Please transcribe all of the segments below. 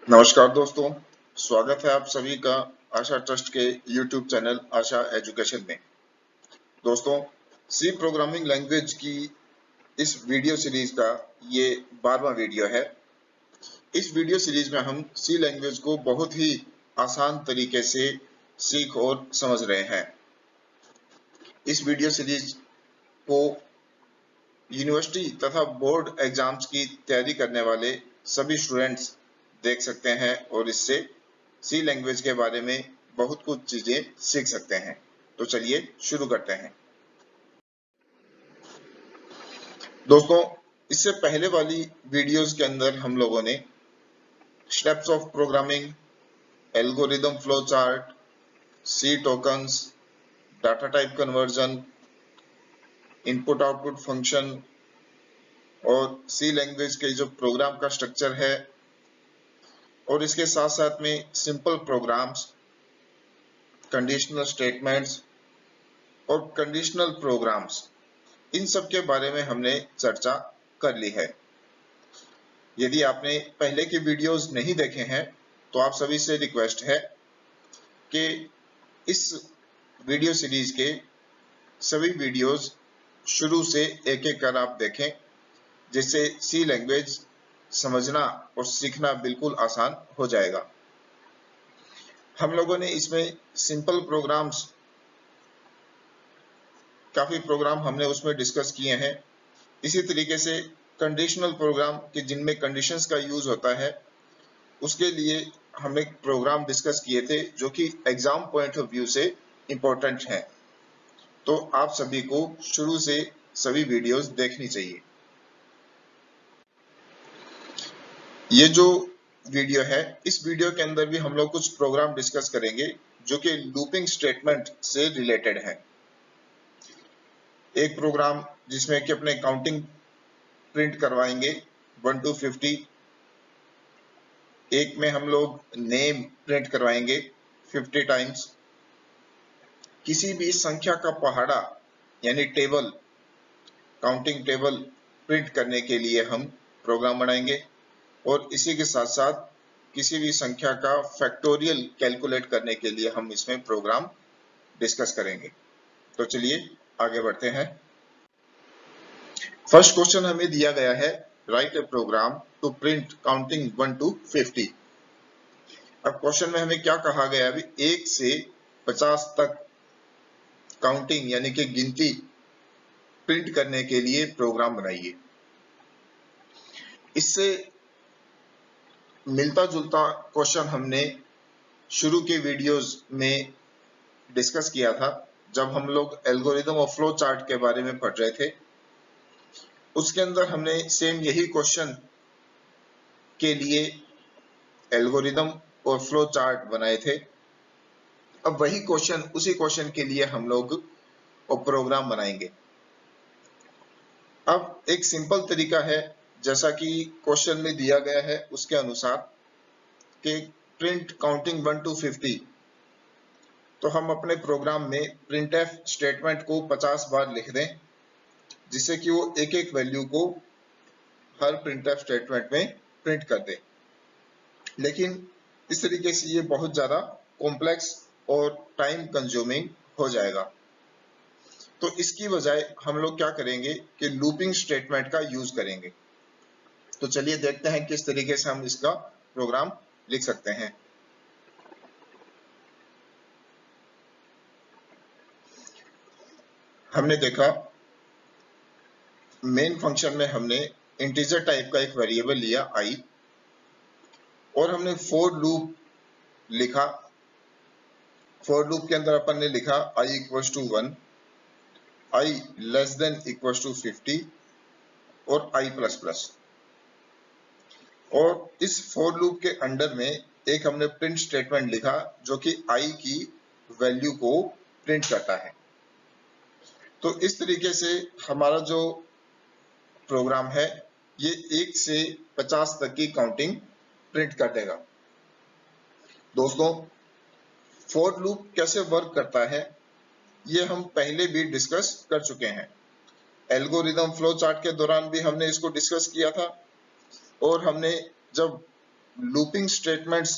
नमस्कार दोस्तों, स्वागत है आप सभी का आशा ट्रस्ट के YouTube चैनल आशा एजुकेशन में। दोस्तों, सी प्रोग्रामिंग लैंग्वेज की इस वीडियो सीरीज का ये 12वां वीडियो है। इस वीडियो सीरीज में हम सी लैंग्वेज को बहुत ही आसान तरीके से सीख और समझ रहे हैं। इस वीडियो सीरीज को यूनिवर्सिटी तथा बोर्ड एग्जाम्स की तैयारी करने वाले सभी स्टूडेंट्स देख सकते हैं और इससे सी लैंग्वेज के बारे में बहुत कुछ चीजें सीख सकते हैं। तो चलिए शुरू करते हैं। दोस्तों, इससे पहले वाली वीडियोस के अंदर हम लोगों ने steps of programming, algorithm flow chart, C tokens, data type conversion, input output function और सी लैंग्वेज के जो प्रोग्राम का स्ट्रक्चर है और इसके साथ साथ में सिंपल प्रोग्राम्स, कंडीशनल स्टेटमेंट्स और कंडीशनल प्रोग्राम्स, इन सब के बारे में हमने चर्चा कर ली है। यदि आपने पहले के वीडियोस नहीं देखे हैं तो आप सभी से रिक्वेस्ट है कि इस वीडियो सीरीज के सभी वीडियोस शुरू से एक एक कर आप देखें, जिससे सी लैंग्वेज समझना और सीखना बिल्कुल आसान हो जाएगा। हम लोगों ने इसमें सिंपल प्रोग्राम्स, काफी प्रोग्राम हमने उसमें डिस्कस किए हैं। इसी तरीके से कंडीशनल प्रोग्राम के जिनमें कंडीशंस का यूज होता है, उसके लिए हमने प्रोग्राम डिस्कस किए थे जो कि एग्जाम पॉइंट ऑफ व्यू से इम्पोर्टेंट है। तो आप सभी को शुरू से सभी वीडियोस देखनी चाहिए। ये जो वीडियो है, इस वीडियो के अंदर भी हम लोग कुछ प्रोग्राम डिस्कस करेंगे जो कि लूपिंग स्टेटमेंट से रिलेटेड है। एक प्रोग्राम जिसमें कि अपने काउंटिंग प्रिंट करवाएंगे 1 to 50, एक में हम लोग नेम प्रिंट करवाएंगे 50 टाइम्स, किसी भी संख्या का पहाड़ा यानी टेबल, काउंटिंग टेबल प्रिंट करने के लिए हम प्रोग्राम बनाएंगे और इसी के साथ साथ किसी भी संख्या का फैक्टोरियल कैलकुलेट करने के लिए हम इसमें प्रोग्राम डिस्कस करेंगे। तो चलिए आगे बढ़ते हैं। फर्स्ट क्वेश्चन हमें दिया गया है, write a program to print counting 1 to 50। अब क्वेश्चन में हमें क्या कहा गया, अभी 1 से 50 तक काउंटिंग यानी कि गिनती प्रिंट करने के लिए प्रोग्राम बनाइए। इससे मिलता जुलता क्वेश्चन हमने शुरू के वीडियोस में डिस्कस किया था, जब हम लोग एल्गोरिदम और फ्लो चार्ट के बारे में पढ़ रहे थे। उसके अंदर हमने सेम यही क्वेश्चन के लिए एल्गोरिदम और फ्लो चार्ट बनाए थे। अब वही क्वेश्चन, उसी क्वेश्चन के लिए हम लोग प्रोग्राम बनाएंगे। अब एक सिंपल तरीका है, जैसा कि क्वेश्चन में दिया गया है उसके अनुसार, कि प्रिंट काउंटिंग 1 to 50, तो हम अपने प्रोग्राम में प्रिंटफ स्टेटमेंट को 50 बार लिख दें, जिससे कि वो एक एक वैल्यू को हर प्रिंटफ स्टेटमेंट में प्रिंट कर दे। लेकिन इस तरीके से ये बहुत ज्यादा कॉम्प्लेक्स और टाइम कंज्यूमिंग हो जाएगा। तो इसकी बजाय हम लोग क्या करेंगे कि लूपिंग स्टेटमेंट का यूज करेंगे। तो चलिए देखते हैं किस तरीके से हम इसका प्रोग्राम लिख सकते हैं। हमने देखा मेन फंक्शन में हमने इंटीजर टाइप का एक वेरिएबल लिया i और हमने फॉर लूप लिखा। फॉर लूप के अंदर अपन ने लिखा i equals to 1, i less than equals to 50 और i प्लस प्लस। और इस फॉर लूप के अंडर में एक हमने प्रिंट स्टेटमेंट लिखा जो कि i की वैल्यू को प्रिंट करता है। तो इस तरीके से हमारा जो प्रोग्राम है ये 1 से 50 तक की काउंटिंग प्रिंट कर देगा। दोस्तों, फॉर लूप कैसे वर्क करता है ये हम पहले भी डिस्कस कर चुके हैं। एल्गोरिदम फ्लो चार्ट के दौरान भी हमने इसको डिस्कस किया था और हमने जब लूपिंग स्टेटमेंट्स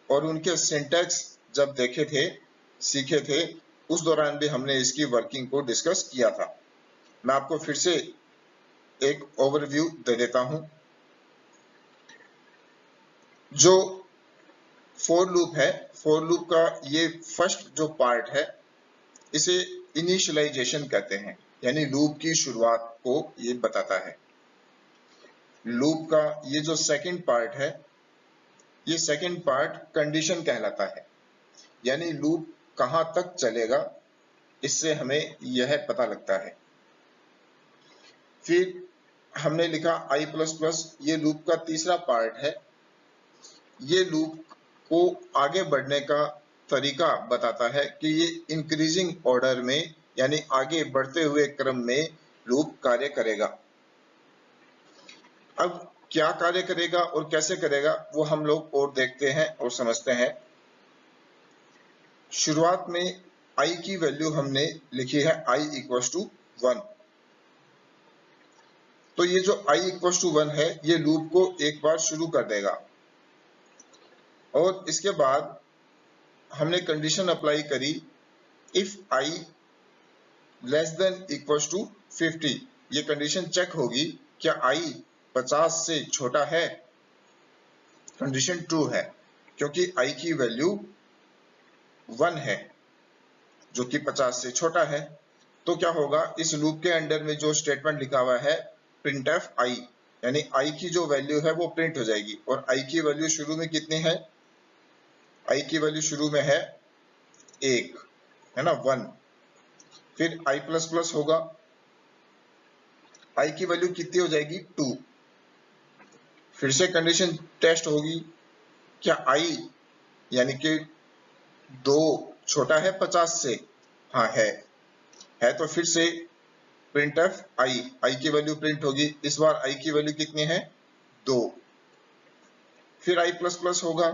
और उनके सिंटैक्स जब देखे थे, सीखे थे, उस दौरान भी हमने इसकी वर्किंग को डिस्कस किया था। मैं आपको फिर से एक ओवरव्यू दे देता हूं। जो फॉर लूप है, फॉर लूप का ये फर्स्ट जो पार्ट है, इसे इनिशियलाइजेशन कहते हैं, यानी लूप की शुरुआत को ये बताता है। लूप का ये जो सेकंड पार्ट है, ये सेकंड पार्ट कंडीशन कहलाता है, यानी लूप कहां तक चलेगा, इससे हमें यह पता लगता है। फिर हमने लिखा i++, ये लूप का तीसरा पार्ट है। ये लूप को आगे बढ़ने का तरीका बताता है कि ये इंक्रीजिंग ऑर्डर में, यानी आगे बढ़ते हुए क्रम में लूप कार्य करेगा। अब क्या कार्य करेगा और कैसे करेगा, वो हम लोग और देखते हैं और समझते हैं। शुरुआत में i की वैल्यू हमने लिखी है i = 1। तो ये जो i = 1 है, ये लूप को एक बार शुरू कर देगा और इसके बाद हमने कंडीशन अप्लाई करी, इफ i < 50, ये कंडीशन चेक होगी क्या i 50 से छोटा है। कंडीशन ट्रू है क्योंकि i की वैल्यू 1 है जो कि 50 से छोटा है। तो क्या होगा, इस लूप के अंडर में जो स्टेटमेंट लिखा हुआ है printf i, यानी i की जो वैल्यू है वो प्रिंट हो जाएगी। और i की वैल्यू शुरू में कितनी है, i की वैल्यू शुरू में है 1, है ना, 1। फिर i++ होगा, i की वैल्यू कितनी हो जाएगी, 2। फिर से कंडीशन टेस्ट होगी, क्या i यानी कि 2 छोटा है 50 से, हाँ है तो फिर से printf i की वैल्यू प्रिंट होगी। इस बार i की वैल्यू कितनी है, 2। फिर i++ होगा,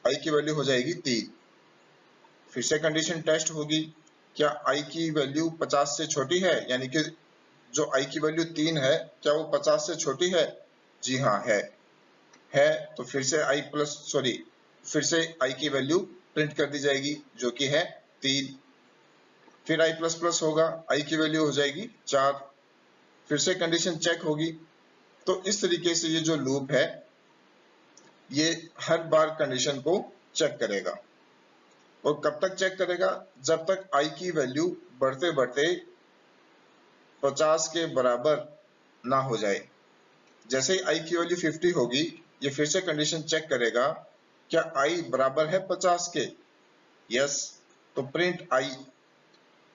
i की वैल्यू हो जाएगी 3। फिर से कंडीशन टेस्ट होगी, क्या i की वैल्यू 50 से छोटी है, यानी कि जो i की वैल्यू 3 है, क्या वो 50 से छोटी है, जी हाँ है तो फिर से फिर से i की वैल्यू प्रिंट कर दी जाएगी जो कि है 3। फिर i++ होगा, i की वैल्यू हो जाएगी 4। फिर से कंडीशन चेक होगी। तो इस तरीके से ये जो लूप है, ये हर बार कंडीशन को चेक करेगा। और कब तक चेक करेगा, जब तक i की वैल्यू बढ़ते बढ़ते 50 के बराबर ना हो जाए। जैसे ही i की वैल्यू 50 होगी, ये फिर से कंडीशन चेक करेगा, क्या i बराबर है 50 के, यस, तो प्रिंट i,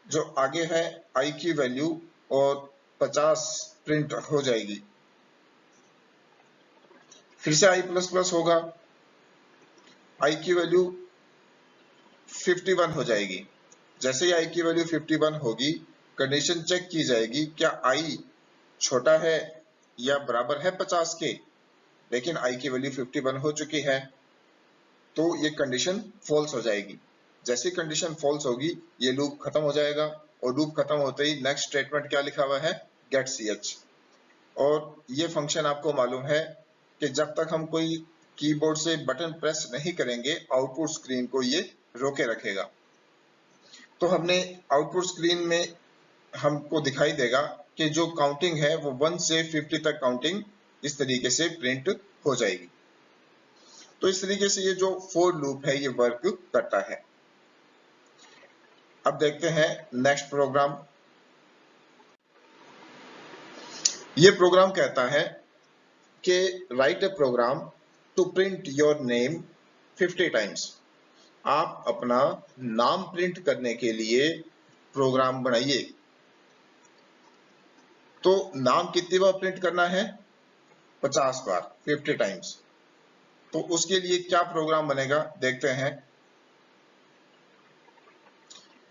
जो आगे है i की वैल्यू और 50 प्रिंट हो जाएगी। फिर से i++ होगा, i की वैल्यू 51 हो जाएगी। जैसे ही i की वैल्यू 51 होगी, कंडीशन चेक की जाएगी, क्या i छोटा है या बराबर है 50 के, लेकिन i की वैल्यू 51 हो चुकी है, तो ये कंडीशन फॉल्स हो जाएगी। जैसी कंडीशन फॉल्स होगी, ये लूप खत्म हो जाएगा और लूप खत्म होते ही नेक्स्ट स्टेटमेंट क्या लिखा हुआ है, गेट ch। और ये फंक्शन आपको मालूम है कि जब तक हम कोई कीबोर्ड से बटन प्रेस नहीं करेंगे, आउटपुट स्क्रीन को ये रोके रखेगा। तो हमने आउटपुट स्क्रीन में हमको दिखाई देगा कि जो काउंटिंग है वो 1 से 50 तक काउंटिंग इस तरीके से प्रिंट हो जाएगी। तो इस तरीके से ये जो फॉर लूप है ये वर्क करता है। अब देखते हैं नेक्स्ट प्रोग्राम। ये प्रोग्राम कहता है कि write a program to print your name 50 times. आप अपना नाम प्रिंट करने के लिए प्रोग्राम बनाइए। तो नाम कितनी बार प्रिंट करना है, 50 बार, 50 टाइम्स। तो उसके लिए क्या प्रोग्राम बनेगा, देखते हैं।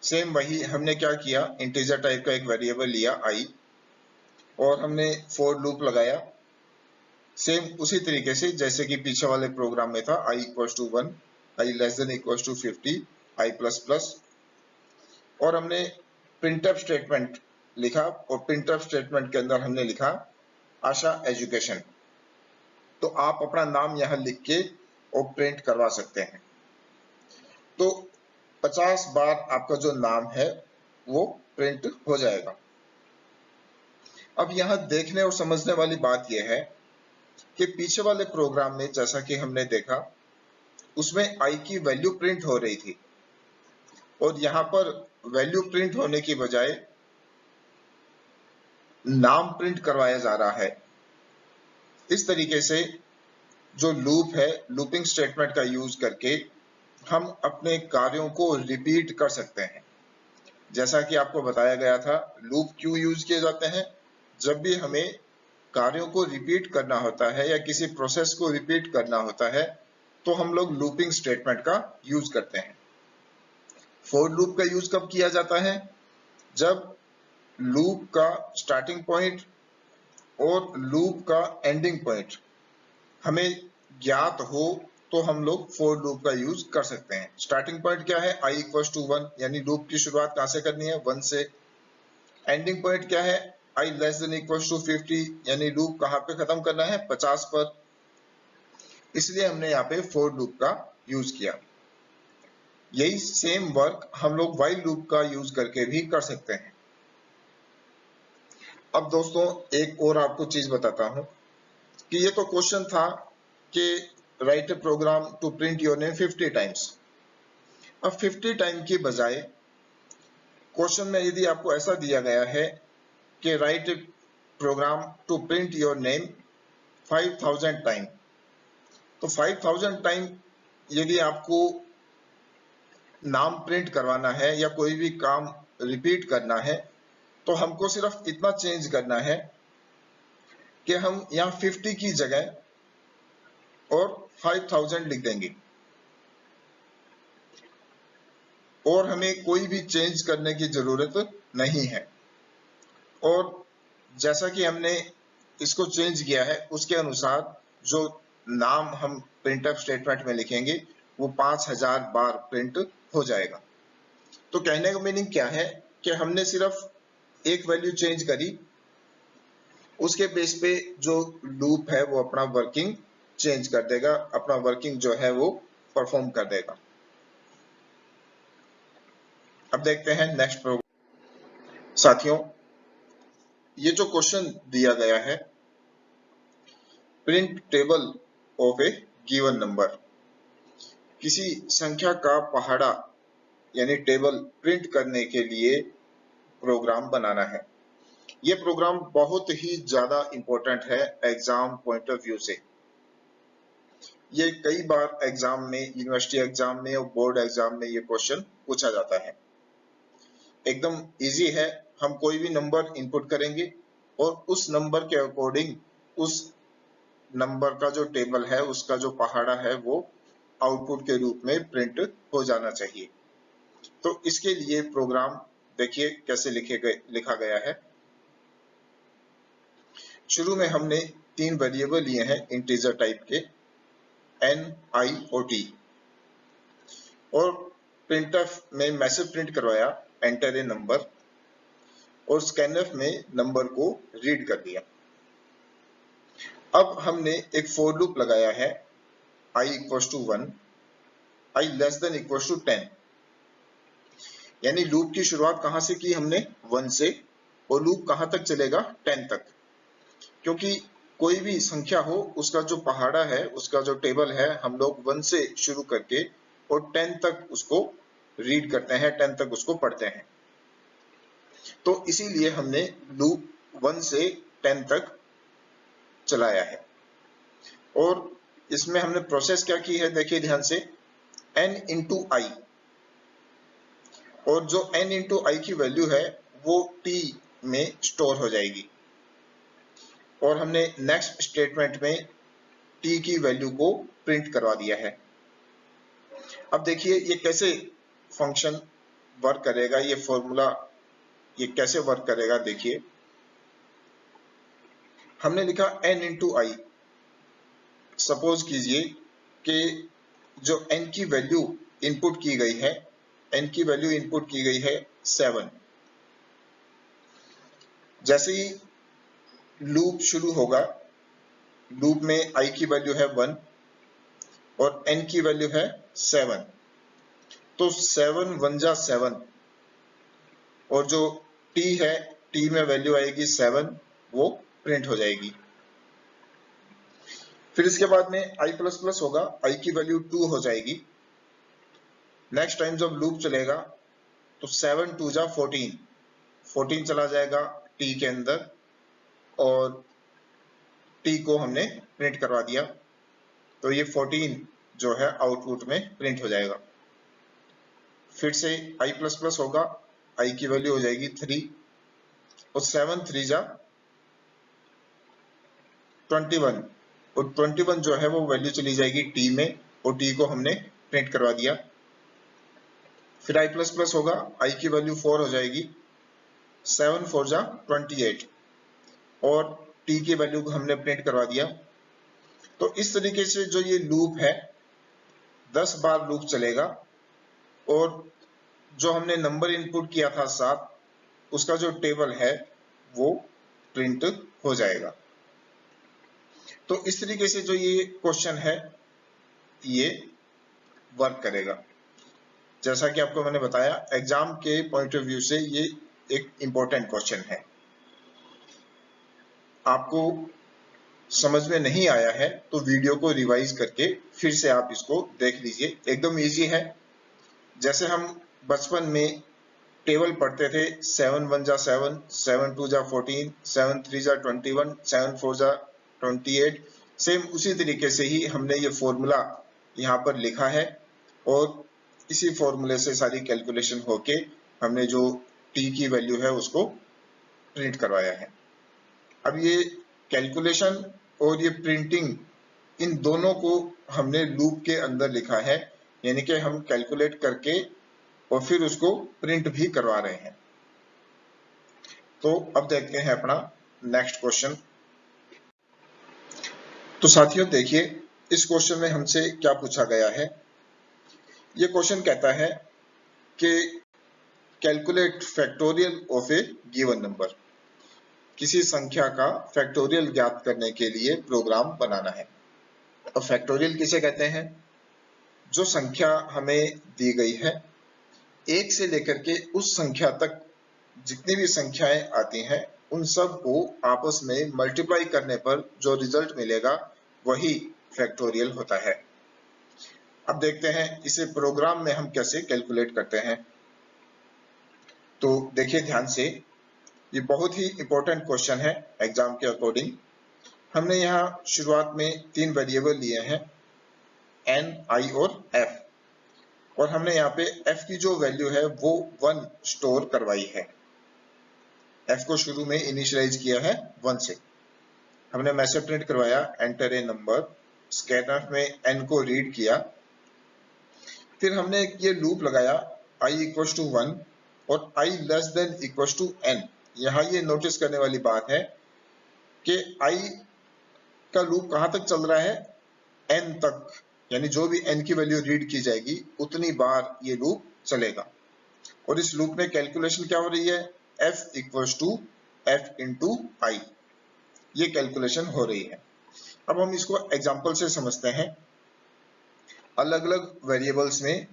सेम वही हमने क्या किया, इंटीजर टाइप का एक वेरिएबल लिया i और हमने फॉर लूप लगाया। सेम उसी तरीके से जैसे कि पीछे वाले प्रोग्राम में था, i = 1, i <= 50, i++, और हमने printf स्टेटमेंट लिखा और printf स्टेटमेंट के अंदर हमने लिखा आशा एजुकेशन। तो आप अपना नाम यहाँ लिख के और प्रिंट करवा सकते हैं। तो 50 बार आपका जो नाम है वो प्रिंट हो जाएगा। अब यहाँ देखने और समझने वाली बात यह है कि पीछे वाले प्रोग्राम में जैसा कि हमने देखा उसमें आई की वैल्यू प्रिंट हो रही थी और यहाँ पर वैल्यू प्रिंट होने की बजाय नाम प्रिंट करवाया जा रहा है। इस तरीके से जो लूप है, लूपिंग स्टेटमेंट का यूज करके हम अपने कार्यों को रिपीट कर सकते हैं। जैसा कि आपको बताया गया था, लूप क्यों यूज किए जाते हैं? जब भी हमें कार्यों को रिपीट करना होता है या किसी प्रोसेस को रिपीट करना होता है तो हम लोग लूपिंग स्टेटमेंट का यूज करते हैं। फॉर लूप का यूज कब किया जाता है? जब लूप का स्टार्टिंग पॉइंट और लूप का एंडिंग पॉइंट हमें ज्ञात हो तो हम लोग फॉर लूप का यूज कर सकते हैं। स्टार्टिंग पॉइंट क्या है? i इक्वल्स टू 1, यानी लूप की शुरुआत कहां से करनी है? 1 से। एंडिंग पॉइंट क्या है? i less than equals to 50, यानी लूप कहां पे खत्म करना है? 50 पर। इसलिए हमने यहाँ पे फॉर लूप का यूज किया। यही सेम वर्क हम लोग व्हाइल लूप का यूज करके भी कर सकते हैं। अब दोस्तों एक और आपको चीज बताता हूं कि ये तो क्वेश्चन था कि write a program to print your name 50 times. अब 50 टाइम की बजाय क्वेश्चन में यदि आपको ऐसा दिया गया है कि write a program to print your name 5000 time, तो 5000 टाइम यदि आपको नाम प्रिंट करवाना है या कोई भी काम रिपीट करना है तो हमको सिर्फ इतना चेंज करना है कि हम यहाँ 50 की जगह और 5000 लिख देंगे और हमें कोई भी चेंज करने की जरूरत नहीं है। और जैसा कि हमने इसको चेंज किया है उसके अनुसार जो नाम हम प्रिंटफ स्टेटमेंट में लिखेंगे वो 5000 बार प्रिंट हो जाएगा। तो कहने का मीनिंग क्या है कि हमने सिर्फ एक वैल्यू चेंज करी, उसके बेस पे जो लूप है वो अपना वर्किंग चेंज कर देगा, अपना वर्किंग जो है वो परफॉर्म कर देगा। अब देखते हैं नेक्स्ट प्रोग्राम। साथियों, ये जो क्वेश्चन दिया गया है, print table of A given number, किसी संख्या का पहाड़ा यानी टेबल प्रिंट करने के लिए प्रोग्राम बनाना है। ये प्रोग्राम बहुत ही ज्यादा इंपॉर्टेंट है एग्जाम पॉइंट ऑफ व्यू से। ये कई बार एग्जाम में, यूनिवर्सिटी एग्जाम में और बोर्ड एग्जाम में ये क्वेश्चन पूछा जाता है। एकदम इजी है, हम कोई भी नंबर इनपुट करेंगे और उस नंबर के अकॉर्डिंग उस नंबर का जो टेबल है, उसका जो पहाड़ा है वो आउटपुट के रूप में प्रिंट हो जाना चाहिए। तो इसके लिए प्रोग्राम देखिए कैसे लिखा गया है। शुरू में हमने 3 वेरिएबल लिए हैं इंटीजर टाइप के, n, i और t, और प्रिंटफ में मैसेज प्रिंट करवाया एंटर ए नंबर, और स्कैनफ में नंबर को रीड कर दिया। अब हमने एक फॉर लूप लगाया है i equals to 1, i less than equals to 10, यानी लूप की शुरुआत कहां से की हमने? 1 से, और लूप कहां तक चलेगा? 10 तक। क्योंकि कोई भी संख्या हो उसका जो पहाड़ा है, उसका जो टेबल है, हम लोग 1 से शुरू करके और 10 तक उसको रीड करते हैं, 10 तक उसको पढ़ते हैं। तो इसीलिए हमने लूप 1 से 10 तक चलाया है। और इसमें हमने प्रोसेस क्या की है, देखिए ध्यान से, n इंटू आई, और जो n इंटू आई की वैल्यू है वो t में स्टोर हो जाएगी, और हमने नेक्स्ट स्टेटमेंट में t की वैल्यू को प्रिंट करवा दिया है। अब देखिए ये कैसे फंक्शन वर्क करेगा, ये फॉर्मूला ये कैसे वर्क करेगा। देखिए हमने लिखा n इंटू आई। सपोज कीजिए कि जो n की वैल्यू इनपुट की गई है, n की वैल्यू इनपुट की गई है 7। जैसे ही लूप शुरू होगा, लूप में i की वैल्यू है 1, और n की वैल्यू है 7, तो 7 1 जा 7 और जो t है, t में वैल्यू आएगी 7, वो प्रिंट हो जाएगी। फिर इसके बाद में i प्लस प्लस होगा, i की वैल्यू 2 हो जाएगी। नेक्स्ट टाइम जब लूप चलेगा तो 7 2 जा 14, 14 चला जाएगा t के अंदर और t को हमने प्रिंट करवा दिया, तो ये 14 जो है आउटपुट में प्रिंट हो जाएगा। फिर से i प्लस प्लस होगा, i की वैल्यू हो जाएगी 3 और 7 3 जा 21 और 21 जो है वो वैल्यू चली जाएगी t में और t को हमने प्रिंट करवा दिया। फिर i प्लस प्लस होगा, i की वैल्यू 4 हो जाएगी, 7 4 जा 28 और t की वैल्यू को हमने प्रिंट करवा दिया। तो इस तरीके से जो ये लूप है 10 बार लूप चलेगा और जो हमने नंबर इनपुट किया था 7, उसका जो टेबल है वो प्रिंट हो जाएगा। तो इस तरीके से जो ये क्वेश्चन है ये वर्क करेगा। जैसा कि आपको मैंने बताया, एग्जाम के पॉइंट ऑफ व्यू से ये एक इंपॉर्टेंट क्वेश्चन है। आपको समझ में नहीं आया है तो वीडियो को रिवाइज करके फिर से आप इसको देख लीजिए, एकदम इजी है। जैसे हम बचपन में टेबल पढ़ते थे, 7 1 जा 7, 7 2 जा 14, 7 3 जा 21, 7 4 जा 28, सेम उसी तरीके से ही हमने ये फॉर्मूला यहाँ पर लिखा है और इसी फॉर्मूले से सारी कैलकुलेशन होके हमने जो t की वैल्यू है उसको प्रिंट करवाया है। अब ये कैलकुलेशन और ये प्रिंटिंग, इन दोनों को हमने लूप के अंदर लिखा है, यानी कि हम कैलकुलेट करके और फिर उसको प्रिंट भी करवा रहे हैं। तो अब देखते हैं अपना नेक्स्ट क्वेश्चन। तो साथियों देखिए, इस क्वेश्चन में हमसे क्या पूछा गया है। ये क्वेश्चन कहता है कि calculate factorial of A given number. किसी संख्या का फैक्टोरियल ज्ञात करने के लिए प्रोग्राम बनाना है। अब फैक्टोरियल किसे कहते हैं? जो संख्या हमें दी गई है, 1 से लेकर के उस संख्या तक जितनी भी संख्याएं आती हैं, उन सब को आपस में मल्टीप्लाई करने पर जो रिजल्ट मिलेगा वही फैक्टोरियल होता है। अब देखते हैं इसे प्रोग्राम में हम कैसे कैलकुलेट करते हैं। तो देखिए ध्यान से, ये बहुत ही इंपॉर्टेंट क्वेश्चन है एग्जाम के अकॉर्डिंग। हमने यहाँ शुरुआत में 3 वेरिएबल लिए हैं, n, i और f, और हमने यहाँ पे f की जो वैल्यू है वो 1 स्टोर करवाई है। f को शुरू में इनिशियलाइज किया है 1 से। हमने मैसेज प्रिंट करवाया एंटर ए नंबर, स्कैनफ में n को रीड किया। फिर हमने ये लूप लगाया i इक्वल टू 1 और i less than equal to n। यहाँ ये नोटिस करने वाली बात है कि i का लूप कहाँ तक चल रहा है, n तक, यानी जो भी n की वैल्यू रीड की जाएगी उतनी बार ये लूप चलेगा। और इस लूप में कैलकुलेशन क्या हो रही है, f equals to f into I, ये कैलकुलेशन हो रही है। अब हम इसको एग्जांपल से समझते हैं। अलग अलग वेरिएबल्स में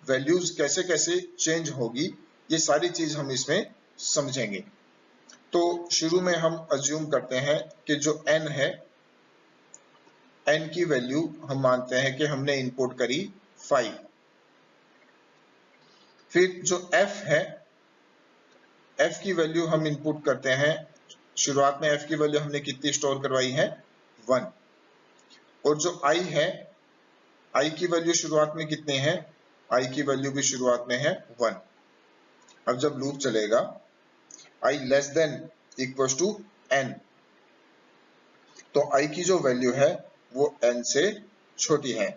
वैल्यूज कैसे कैसे चेंज होगी, ये सारी चीज हम इसमें समझेंगे। तो शुरू में हम अज्यूम करते हैं कि जो n है, n की वैल्यू हम मानते हैं कि हमने इनपुट करी 5। फिर जो f है, f की वैल्यू हम इनपुट करते हैं, शुरुआत में f की वैल्यू हमने कितनी स्टोर करवाई है, 1। और जो i है, i की वैल्यू शुरुआत में कितने हैं, i की वैल्यू भी शुरुआत में है 1। अब जब लूप चलेगा i less than equal to n, तो i की जो वैल्यू है वो n से छोटी है,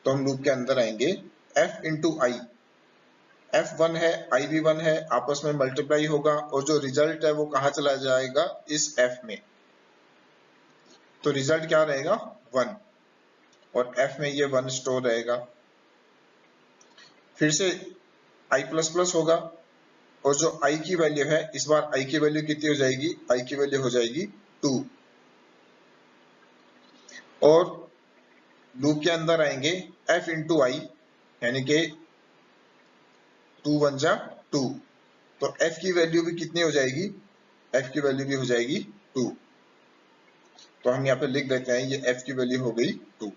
तो हम लूप के अंदर आएंगे। f इंटू आई, f 1 है, i भी 1 है, आपस में मल्टीप्लाई होगा और जो रिजल्ट है वो कहाँ चला जाएगा, इस f में। तो रिजल्ट क्या रहेगा, 1, और f में ये 1 स्टोर रहेगा। फिर से i प्लस प्लस होगा और जो i की वैल्यू है, इस बार i की वैल्यू कितनी हो जाएगी, i की वैल्यू हो जाएगी 2। और लूप के अंदर आएंगे f इंटू आई, यानी कि 2 1 जा 2, तो f की वैल्यू भी कितनी हो जाएगी, f की वैल्यू भी हो जाएगी 2। तो हम यहाँ पे लिख देते हैं ये f की वैल्यू हो गई 2।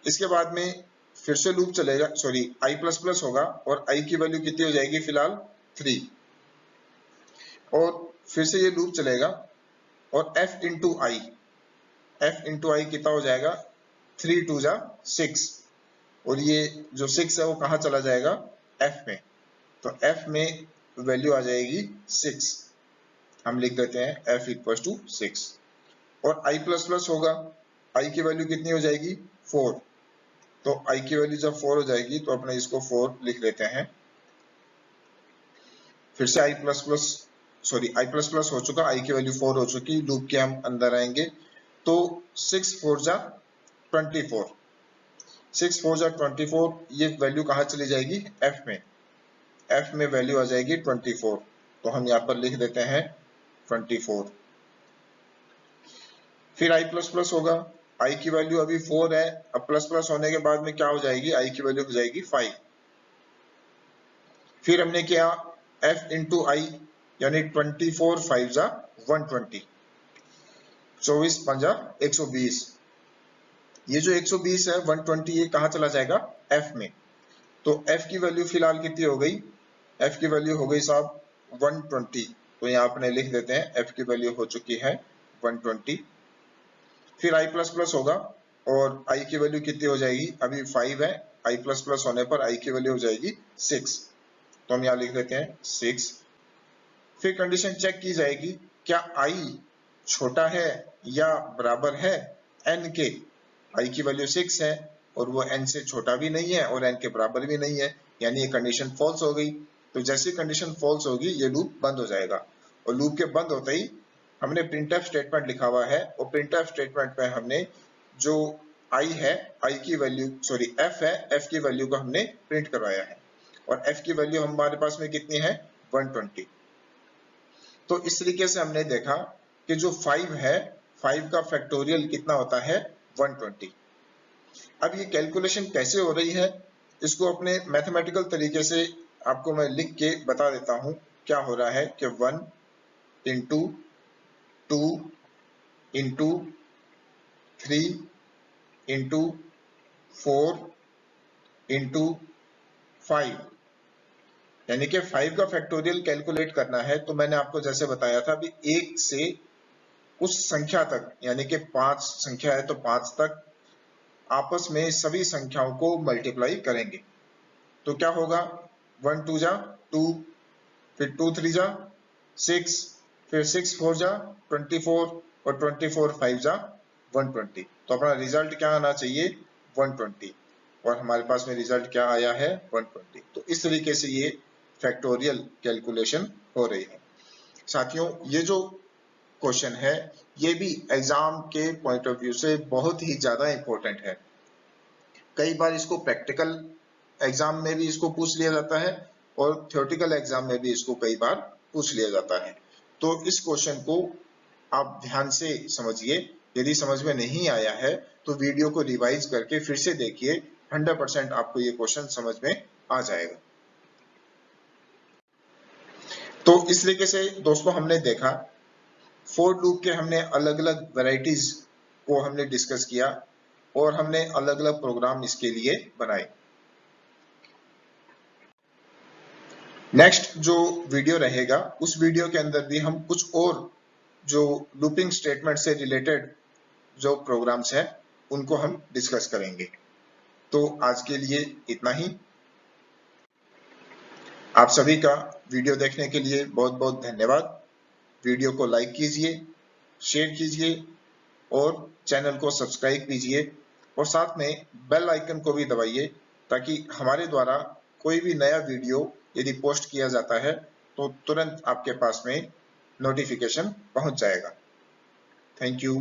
इसके बाद में फिर से लूप चलेगा, सॉरी i प्लस प्लस होगा और i की वैल्यू कितनी हो जाएगी फिलहाल 3, और फिर से ये लूप चलेगा और f इंटू आई, f इंटू आई कितना हो जाएगा 3 2 जा 6, और ये जो 6 है वो कहाँ चला जाएगा f में, तो f में वैल्यू आ जाएगी 6, हम लिख देते हैं f इक्वल टू 6। और i प्लस प्लस होगा, i की वैल्यू कितनी हो जाएगी 4, तो i की वैल्यू जब 4 हो जाएगी तो अपने इसको 4 लिख लेते हैं। फिर से i plus plus, sorry i plus plus हो चुका, i की वैल्यू 4 हो चुकी, लूप के हम अंदर आएंगे तो 6 4 जा 24, 6 4 जा 24, ये वैल्यू कहाँ चली जाएगी f में, f में वैल्यू आ जाएगी 24, तो हम यहाँ पर लिख देते हैं 24। फिर i प्लस प्लस होगा, i की वैल्यू अभी 4 है, अब प्लस प्लस होने के बाद में क्या हो जाएगी, i की वैल्यू हो जाएगी 5। फिर हमने किया f इंटू आई, यानी 24 5 जा 120, 24 5 जा 120, ये जो 120 है 120 ये कहाँ चला जाएगा f में, तो f की वैल्यू फिलहाल कितनी हो गई, f की वैल्यू हो गई साहब 120, तो यहाँ अपने लिख देते हैं f की वैल्यू हो चुकी है 120। फिर i प्लस प्लस होगा और i की वैल्यू कितनी हो जाएगी, अभी 5 है, i प्लस प्लस होने पर i की वैल्यू हो जाएगी 6, तो हम यहाँ लिख देते हैं 6। फिर कंडीशन चेक की जाएगी, क्या i छोटा है या बराबर है n के, i की वैल्यू 6 है और वो n से छोटा भी नहीं है और n के बराबर भी नहीं है, यानी ये कंडीशन फॉल्स हो गई। तो जैसी कंडीशन फॉल्स होगी ये लूप बंद हो जाएगा, और लूप के बंद होते ही हमने प्रिंटफ स्टेटमेंट लिखा हुआ है, और प्रिंटफ स्टेटमेंट में हमने जो i है, i की वैल्यू, सॉरी f है, f की वैल्यू को हमने प्रिंट करवाया है, और f की वैल्यू हमारे पास में कितनी है 120। तो इस तरीके से हमने देखा कि जो 5 है, 5 का फैक्टोरियल कितना होता है 120। अब ये कैलकुलेशन कैसे हो रही है, इसको अपने मैथमेटिकल तरीके से आपको मैं लिख के बता देता हूं। क्या हो रहा है कि 1 इंटू 2 इंटू 3 इंटू 4 इंटू 5, यानी कि 5 का फैक्टोरियल कैलकुलेट करना है, तो मैंने आपको जैसे बताया था अभी 1 से उस संख्या तक, यानी कि 5 संख्या है तो 5 तक आपस में सभी संख्याओं को मल्टीप्लाई करेंगे, तो क्या होगा 1 2 जा 2, फिर 2 3 जा 6, फिर 6 4 जा 24 और 24 5 जा 120, तो अपना रिजल्ट क्या आना चाहिए 120, और हमारे पास में रिजल्ट क्या आया है 120। तो इस तरीके से ये फैक्टोरियल कैलकुलेशन हो रही है। साथियों, ये जो क्वेश्चन है ये भी एग्जाम के पॉइंट ऑफ व्यू से बहुत ही ज्यादा इंपॉर्टेंट है। कई बार इसको प्रैक्टिकल एग्जाम में भी इसको पूछ लिया जाता है और थ्योरेटिकल एग्जाम में भी इसको कई बार पूछ लिया जाता है। तो इस क्वेश्चन को आप ध्यान से समझिए, यदि समझ में नहीं आया है तो वीडियो को रिवाइज करके फिर से देखिए, 100% आपको ये क्वेश्चन समझ में आ जाएगा। तो इस तरीके से दोस्तों हमने देखा फोर लूप के हमने अलग अलग वैरायटीज को हमने डिस्कस किया और हमने अलग अलग प्रोग्राम इसके लिए बनाए। नेक्स्ट जो वीडियो रहेगा उस वीडियो के अंदर भी हम कुछ और जो लूपिंग स्टेटमेंट से रिलेटेड जो प्रोग्राम्स हैं उनको हम डिस्कस करेंगे। तो आज के लिए इतना ही। आप सभी का वीडियो देखने के लिए बहुत बहुत धन्यवाद। वीडियो को लाइक कीजिए, शेयर कीजिए और चैनल को सब्सक्राइब कीजिए और साथ में बेल आइकन को भी दबाइए ताकि हमारे द्वारा कोई भी नया वीडियो यदि पोस्ट किया जाता है तो तुरंत आपके पास में नोटिफिकेशन पहुंच जाएगा। Thank you.